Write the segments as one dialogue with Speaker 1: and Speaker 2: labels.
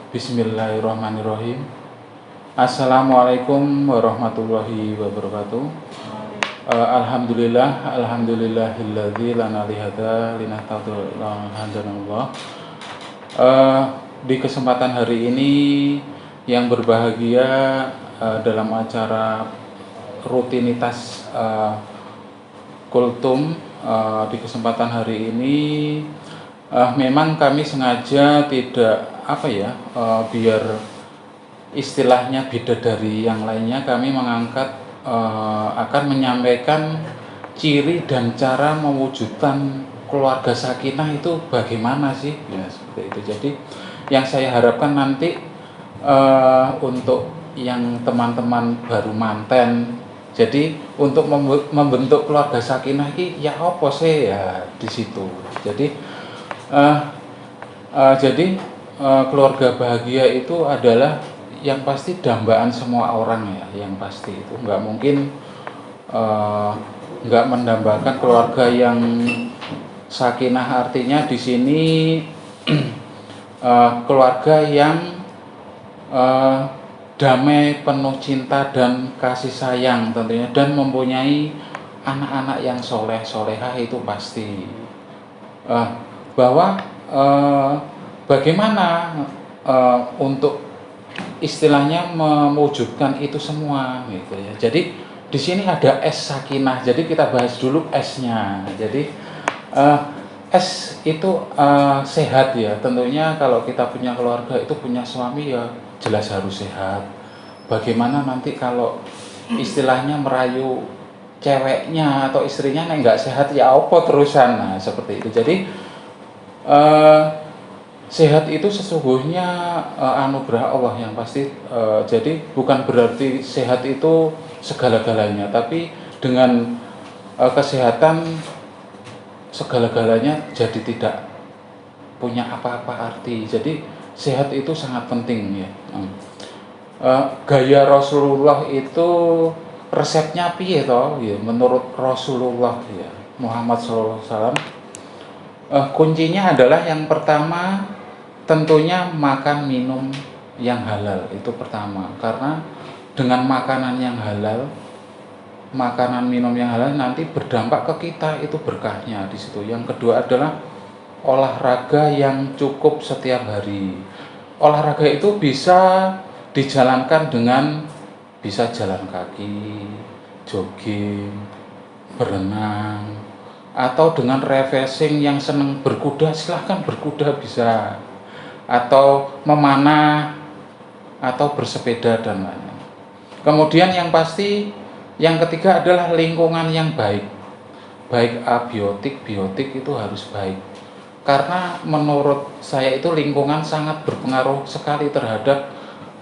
Speaker 1: Bismillahirrahmanirrahim. Assalamualaikum warahmatullahi wabarakatuh. Alhamdulillahilladzi lana lihada linahtadillah. Di kesempatan hari ini yang berbahagia dalam acara rutinitas kultum di kesempatan hari ini memang kami sengaja tidak biar istilahnya beda dari yang lainnya, kami mengangkat akan menyampaikan ciri dan cara mewujudkan keluarga sakinah itu bagaimana sih, ya seperti itu. Jadi yang saya harapkan nanti untuk yang teman-teman baru manten, jadi untuk membentuk keluarga sakinah ini ya apa sih ya di situ. Jadi keluarga bahagia itu adalah yang pasti dambaan semua orang ya, yang pasti itu nggak mungkin nggak mendambakan keluarga yang sakinah. Artinya di sini keluarga yang damai, penuh cinta dan kasih sayang tentunya, dan mempunyai anak-anak yang soleh solehah itu pasti. Bahwa bagaimana untuk istilahnya mewujudkan itu semua gitu ya. Jadi di sini ada S sakinah. Jadi kita bahas dulu S-nya. Jadi S itu sehat ya. Tentunya kalau kita punya keluarga itu punya suami ya jelas harus sehat. Bagaimana nanti kalau istilahnya merayu ceweknya atau istrinya nggak sehat ya apa terusan, nah seperti itu. Jadi sehat itu sesungguhnya anugerah Allah yang pasti. Jadi bukan berarti sehat itu segala-galanya, tapi dengan kesehatan segala-galanya jadi tidak punya apa-apa arti. Jadi sehat itu sangat penting ya. Gaya Rasulullah itu resepnya piye toh ya, menurut Rasulullah ya Muhammad SAW. Kuncinya adalah yang pertama tentunya makan minum yang halal, itu pertama. Karena dengan makanan yang halal, makanan minum yang halal nanti berdampak ke kita, itu berkahnya di situ. Yang kedua adalah olahraga yang cukup setiap hari. Olahraga itu bisa dijalankan dengan bisa jalan kaki, jogging, berenang, atau dengan refreshing. Yang senang berkuda silahkan berkuda bisa, atau memanah, atau bersepeda dan lain-lain. Kemudian yang pasti yang ketiga adalah lingkungan yang baik, baik abiotik, biotik itu harus baik. Karena menurut saya itu lingkungan sangat berpengaruh sekali terhadap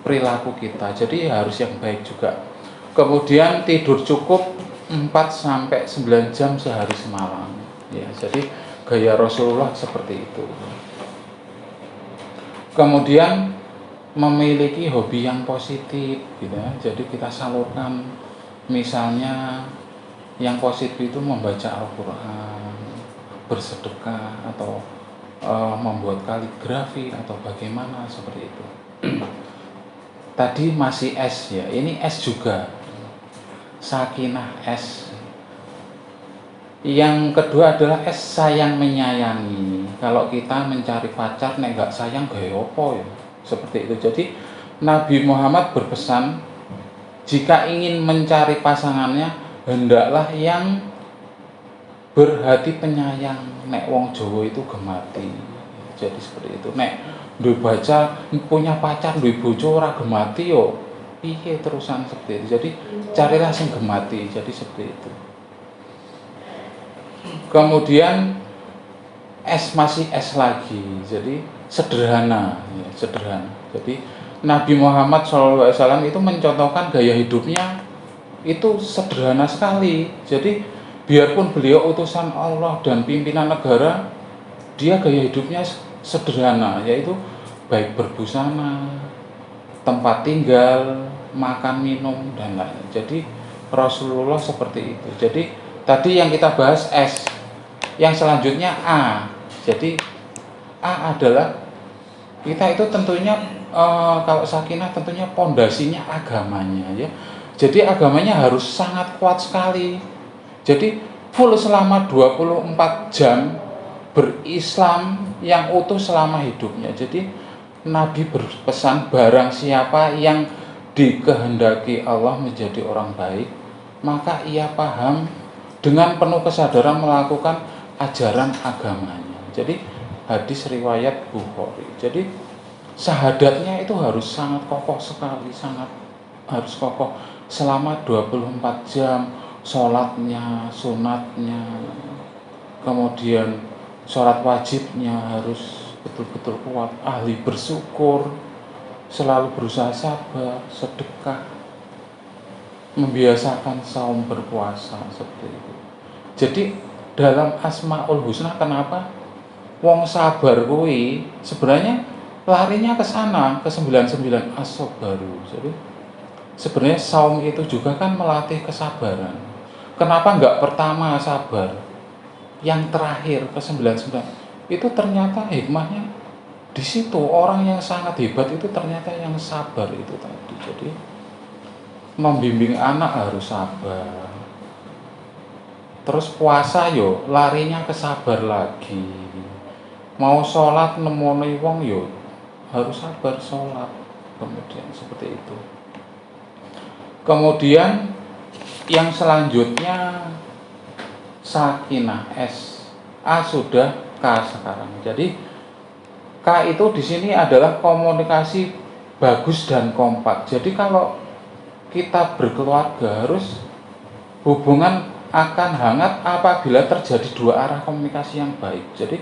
Speaker 1: perilaku kita. Jadi harus yang baik juga. Kemudian tidur cukup 4-9 jam sehari semalam ya. Jadi gaya Rasulullah seperti itu. Kemudian memiliki hobi yang positif gitu ya. Jadi kita salurkan, misalnya yang positif itu membaca Al-Quran, bersedekah, atau membuat kaligrafi atau bagaimana seperti itu. Tadi masih S ya, ini S juga, sakinah S. Yang kedua adalah S sayang menyayangi. Kalau kita mencari pacar nek gak sayang gaya apa ya, seperti itu. Jadi Nabi Muhammad berpesan, jika ingin mencari pasangannya hendaklah yang berhati penyayang. Nek wong Jawa itu gemati. Jadi seperti itu. Nek duwe baca punya pacar duwe bojo ora gemati yo piye terusan seperti itu. Jadi carilah sing gemati. Jadi seperti itu. Kemudian S masih S lagi. Jadi sederhana ya, sederhana. Jadi Nabi Muhammad SAW itu mencontohkan gaya hidupnya itu sederhana sekali. Jadi biarpun beliau utusan Allah dan pimpinan negara, dia gaya hidupnya sederhana, yaitu baik berbusana, tempat tinggal, makan minum dan lain. Jadi Rasulullah seperti itu. Jadi tadi yang kita bahas S, yang selanjutnya A. Jadi A adalah kita itu tentunya kalau sakinah tentunya pondasinya agamanya ya. Jadi agamanya harus sangat kuat sekali. Jadi full selama 24 jam berislam yang utuh selama hidupnya. Jadi Nabi berpesan barang siapa yang dikehendaki Allah menjadi orang baik, maka ia paham dengan penuh kesadaran melakukan ajaran agamanya. Jadi hadis riwayat Bukhari. Jadi syahadatnya itu harus sangat kokoh sekali, sangat harus kokoh selama 24 jam, sholatnya, sunatnya, kemudian sholat wajibnya harus betul-betul kuat, ahli bersyukur, selalu berusaha sabar, sedekah, membiasakan saum berpuasa seperti itu. Jadi dalam Asmaul Husna, kenapa wong sabar kuwi sebenarnya larinya ke sana, ke 99 as-sabaru. Jadi sebenarnya saum itu juga kan melatih kesabaran. Kenapa enggak pertama sabar, yang terakhir ke 99? Itu ternyata hikmahnya di situ. Orang yang sangat hebat itu ternyata yang sabar itu tadi. Jadi membimbing anak harus sabar. Terus puasa yo larinya ke sabar lagi. Mau sholat nemoni wong yo harus sabar sholat. Kemudian seperti itu. Kemudian yang selanjutnya sakinah, S. A sudah, K sekarang. Jadi K itu di sini adalah komunikasi bagus dan kompak. Jadi kalau kita berkeluarga harus hubungan akan hangat apabila terjadi dua arah komunikasi yang baik. Jadi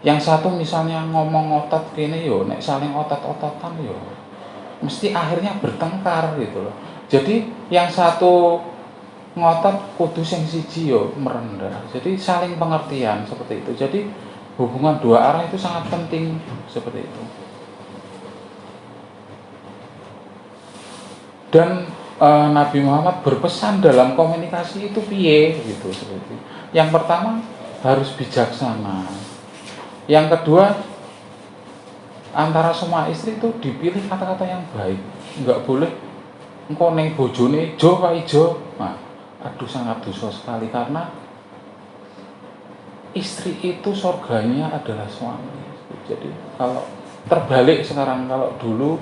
Speaker 1: yang satu misalnya ngomong otot gini yo, nek saling otot-ototan yo, mesti akhirnya bertengkar gitu loh. Jadi yang satu ngotot kudu sing siji yo merendah. Jadi saling pengertian seperti itu. Jadi hubungan dua arah itu sangat penting seperti itu. Dan Nabi Muhammad berpesan dalam komunikasi itu piye gitu seperti. Yang pertama harus bijaksana. Yang kedua, antara semua istri itu dipilih kata-kata yang baik. Enggak boleh engko ning bojone ijo apa ijo. Nah, aduh sangat dosa sekali karena istri itu surganya adalah suami. Jadi kalau terbalik sekarang, kalau dulu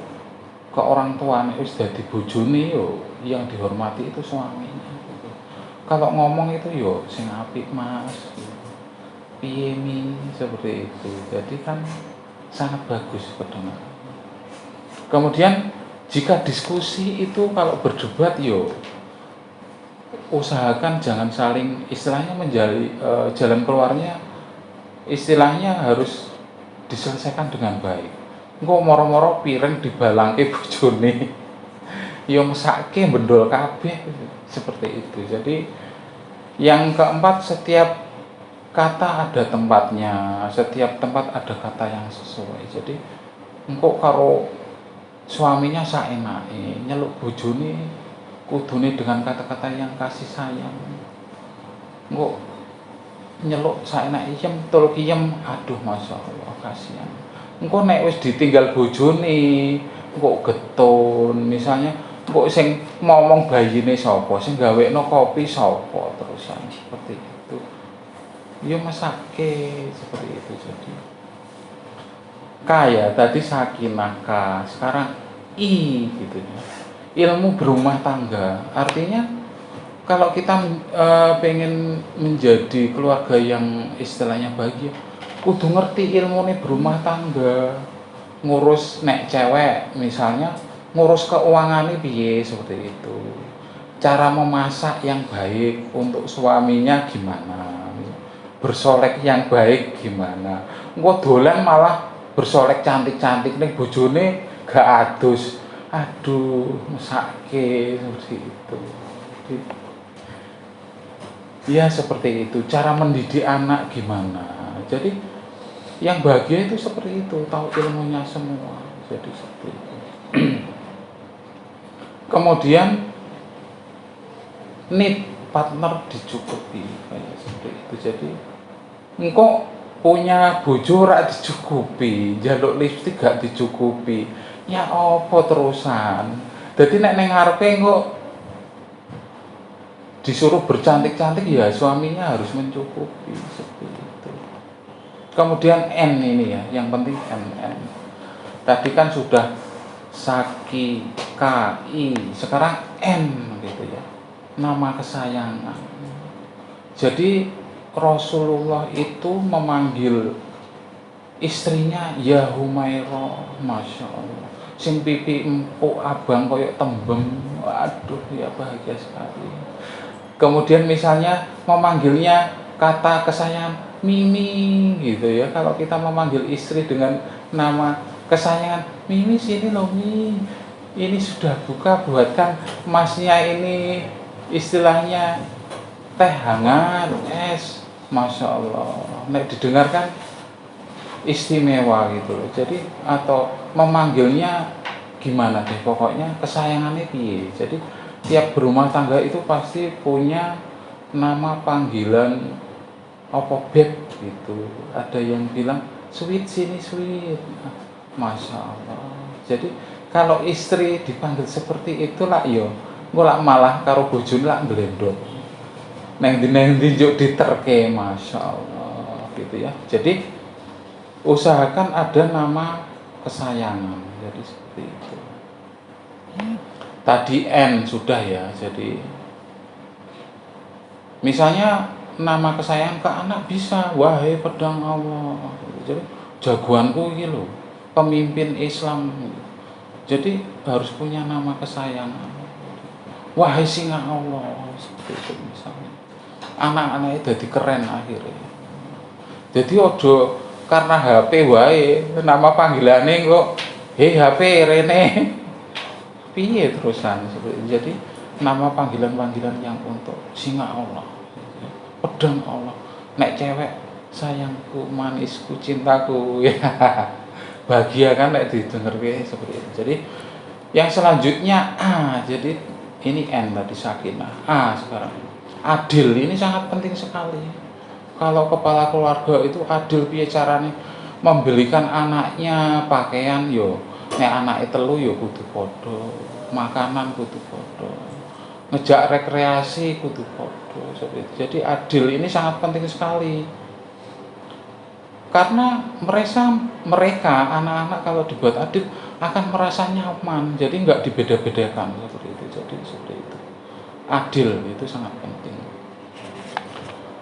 Speaker 1: ke orang tua wis dadi bojone yo yang dihormati itu suaminya gitu. Kalau ngomong itu yo sing apik Mas, piye mi, seperti itu. Jadi kan sangat bagus kedengaran. Kemudian jika diskusi itu kalau berdebat yo usahakan jangan saling istilahnya menjadi jalan keluarnya istilahnya harus diselesaikan dengan baik. Engko moro-moro piring dibalangke bojone ya mesake bendol kabeh seperti itu. Jadi yang keempat, setiap kata ada tempatnya, setiap tempat ada kata yang sesuai. Jadi engko karo suaminya saenake nyeluk bojone kudune dengan kata-kata yang kasih sayang. Engko nyeluk saenake iyem tul kiyem, aduh masyaallah kasihan. Engko nek wis ditinggal bojone, engko getun, misalnya engko sing ngomong bayine sapa, sing gawekno kopi sapa, terusan seperti itu. Ya mesake seperti itu. Jadi kaya tadi sakinah K, sekarang I gitu ya. Ilmu berumah tangga, artinya kalau kita pengen menjadi keluarga yang istilahnya bahagia, kudu ngerti ilmu nih berumah tangga. Ngurus nek cewek misalnya ngurus keuangan nih piye seperti itu. Cara memasak yang baik untuk suaminya gimana, bersolek yang baik gimana. Engko dolan malah bersolek cantik-cantik ning bojone gak adus. Aduh, mesake seperti itu. Ya seperti itu. Cara mendidik anak gimana. Jadi yang bahagia itu seperti itu, tahu ilmunya semua. Jadi seperti itu. Kemudian need partner dicukupi kayak seperti itu. Jadi engkau punya bojo rak dicukupi, jaluk lipstik gak dicukupi, Ya apa terusan. Jadi nek ning ngarepe kok disuruh bercantik-cantik ya suaminya harus mencukupi seperti itu. Kemudian N ini ya, yang penting N. Tadi kan sudah Saki, Ki, sekarang N gitu ya. Nama kesayangan. Jadi Rasulullah itu memanggil istrinya ya Humairah, masya Allah. Sing pipi empuk abang koyok tembem, waduh ya bahagia sekali. Kemudian misalnya memanggilnya kata kesayangan Mimi gitu ya. Kalau kita memanggil istri dengan nama kesayangan, Mimi sini loh Mi, ini sudah buka buatkan masnya ini istilahnya teh hangat es, masya Allah. Nek didengarkan istimewa gitu loh. Jadi atau memanggilnya gimana deh pokoknya kesayangannya piye. Jadi tiap berumah tangga itu pasti punya nama panggilan apa beb gitu. Ada yang bilang sweet sini sweet, masya Allah. Jadi kalau istri dipanggil seperti itulah yo ngulak malah karo bojone lak glendok neng dinjuk diterke, masya Allah gitu ya. Jadi usahakan ada nama kesayangan, jadi seperti itu. Tadi N sudah ya, jadi misalnya nama kesayangan ke anak bisa wahai pedang Allah, jadi jagoanku ini loh, pemimpin Islam, jadi harus punya nama kesayangan, wahai singa Allah, seperti itu misalnya. Anak-anak itu jadi keren akhirnya. Jadi ojo karena HP wae nama panggilannya kok hei HP Rene piye terusan. Jadi nama panggilan-panggilan yang untuk singa Allah, pedang Allah, nek cewek sayangku, manisku, cintaku ya. Bahagia kan nek didengar seperti itu. Jadi yang selanjutnya A, jadi ini N tadi Sakinah. A sekarang adil, ini sangat penting sekali. Kalau kepala keluarga itu adil piye carane membelikan anaknya pakaian yo nek anake telu yo kudu padha, makanan kudu padha, ngejak rekreasi kudu padha seperti itu. Jadi adil ini sangat penting sekali. Karena mereka anak-anak kalau dibuat adil akan merasa nyaman. Jadi nggak dibeda-bedakan seperti itu. Jadi seperti itu. Adil itu sangat penting.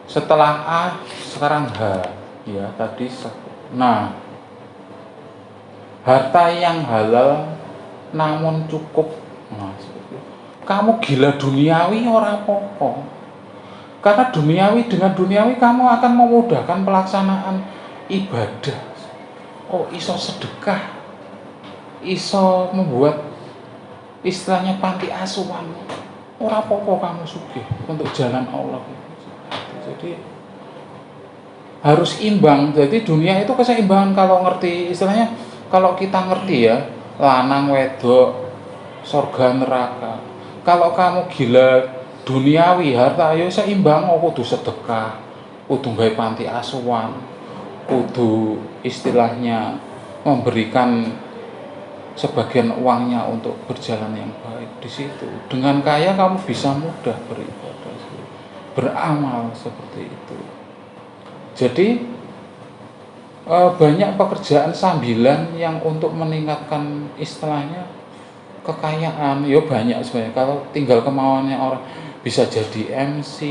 Speaker 1: Setelah A sekarang H ya tadi. Nah, harta yang halal namun cukup. Nah, kamu gila duniawi ora apa-apa. Karena duniawi dengan duniawi kamu akan memudahkan pelaksanaan ibadah. Oh, iso sedekah, iso membuat istilahnya panti asuhan. Ora apa-apa kamu sugih untuk jalan Allah. Jadi harus imbang. Jadi dunia itu keseimbangan kalau ngerti istilahnya, kalau kita ngerti ya, lanang wedok, surga neraka. Kalau kamu gila duniawi harta ayo seimbang, kudu sedekah, kudu gawe panti asuhan, kudu istilahnya memberikan sebagian uangnya untuk berjalan yang baik di situ. Dengan kaya kamu bisa mudah beribadah, beramal seperti itu. Jadi banyak pekerjaan sambilan yang untuk meningkatkan istilahnya kekayaan. Ya banyak sebenarnya. Kalau tinggal kemauannya orang bisa jadi MC,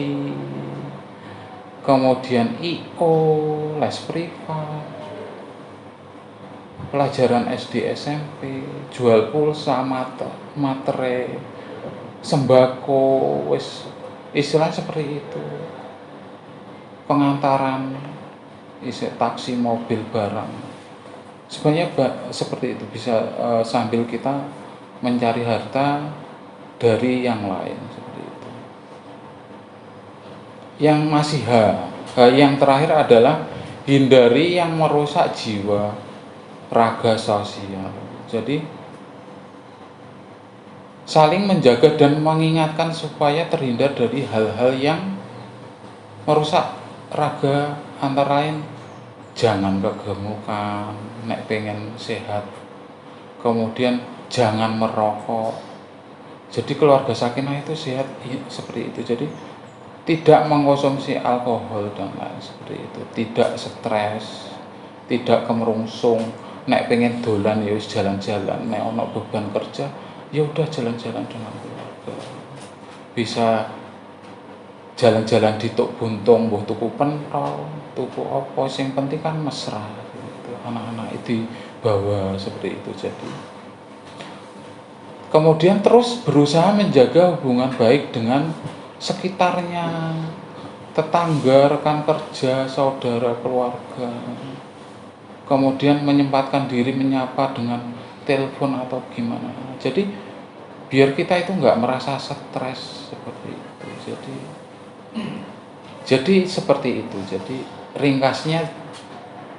Speaker 1: kemudian IO, les privat, pelajaran SD SMP, jual pulsa, materai, sembako, wis istilah seperti itu. Pengantaran, taksi, mobil, barang. Sebenarnya seperti itu bisa sambil kita mencari harta dari yang lain seperti itu. Yang masih yang terakhir adalah hindari yang merusak jiwa, raga sosial. Jadi saling menjaga dan mengingatkan supaya terhindar dari hal-hal yang merusak raga, antara lain jangan kegemukan nek pengen sehat, kemudian jangan merokok. Jadi keluarga sakinah itu sehat seperti itu. Jadi tidak mengkonsumsi alkohol dan lain seperti itu, tidak stres, tidak kemerungsung. Nek pengen dolan ya wis jalan-jalan, nek ono beban kerja ya udah jalan-jalan dengan keluarga. Bisa jalan-jalan di Tuk Buntung, mbuh tuku pentol, tuku apa, sing penting kan mesra gitu. Anak-anak itu dibawa seperti itu. Jadi kemudian terus berusaha menjaga hubungan baik dengan sekitarnya, tetangga, rekan kerja, saudara, keluarga. Kemudian menyempatkan diri menyapa dengan telepon atau gimana. Jadi biar kita itu nggak merasa stres seperti itu. Jadi seperti itu. Jadi ringkasnya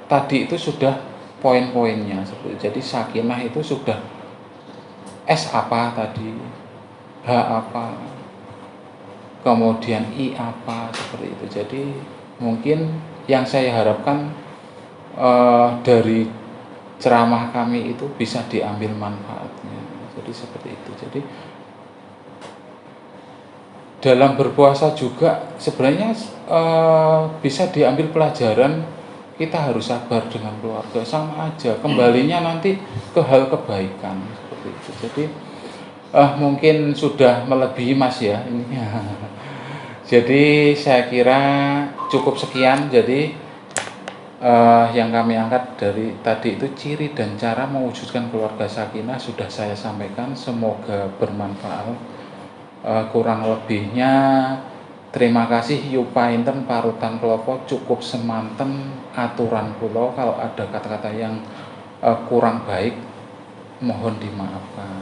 Speaker 1: tadi itu sudah poin-poinnya seperti itu. Jadi sakinah itu sudah S apa tadi, H apa, kemudian I apa seperti itu. Jadi mungkin yang saya harapkan dari ceramah kami itu bisa diambil manfaatnya. Jadi seperti itu. Jadi dalam berpuasa juga sebenarnya bisa diambil pelajaran, kita harus sabar dengan keluarga, sama aja kembalinya nanti ke hal kebaikan seperti itu. Jadi mungkin sudah melebihi Mas ya ini. Jadi saya kira cukup sekian. Jadi yang kami angkat dari tadi itu ciri dan cara mewujudkan keluarga sakinah sudah saya sampaikan, semoga bermanfaat. Kurang lebihnya terima kasih Yupainten Parutan Klopo, cukup semanten aturan kula, kalau ada kata-kata yang kurang baik mohon dimaafkan.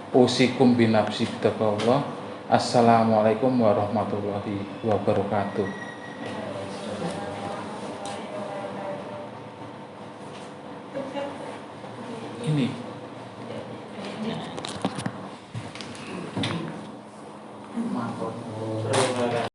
Speaker 1: Usikum binafsi bittaqwallah. Assalamualaikum warahmatullahi wabarakatuh. Ini